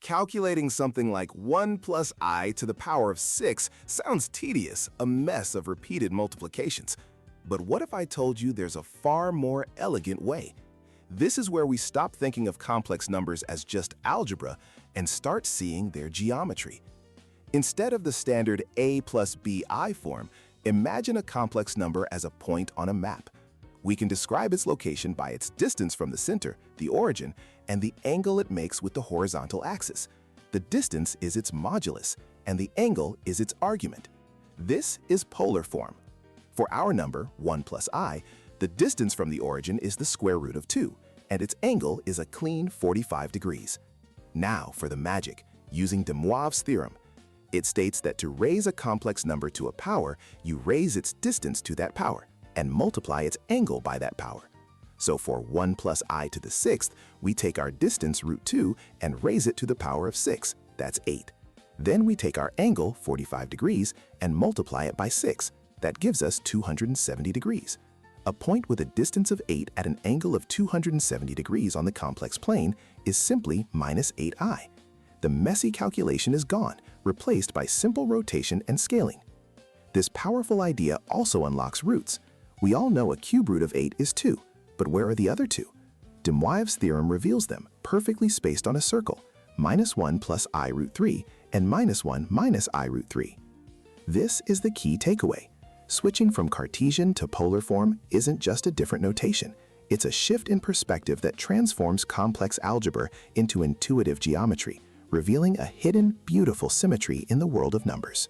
Calculating something like 1 plus I to the power of 6 sounds tedious, a mess of repeated multiplications. But what if I told you there's a far more elegant way? This is where we stop thinking of complex numbers as just algebra and start seeing their geometry. Instead of the standard a plus bi form, imagine a complex number as a point on a map. We can describe its location by its distance from the center, the origin, and the angle it makes with the horizontal axis. The distance is its modulus, and the angle is its argument. This is polar form. For our number, 1 plus I, the distance from the origin is the square root of 2, and its angle is a clean 45 degrees. Now for the magic, using de Moivre's theorem. It states that to raise a complex number to a power, you raise its distance to that power and multiply its angle by that power. So for 1 plus I to the 6th, we take our distance root 2 and raise it to the power of 6, that's 8. Then we take our angle, 45 degrees, and multiply it by 6, that gives us 270 degrees. A point with a distance of 8 at an angle of 270 degrees on the complex plane is simply minus 8i. The messy calculation is gone, replaced by simple rotation and scaling. This powerful idea also unlocks roots. We all know a cube root of 8 is 2, but where are the other two? De Moivre's theorem reveals them, perfectly spaced on a circle, minus 1 plus I root 3 and minus 1 minus I root 3. This is the key takeaway. Switching from Cartesian to polar form isn't just a different notation. It's a shift in perspective that transforms complex algebra into intuitive geometry, revealing a hidden, beautiful symmetry in the world of numbers.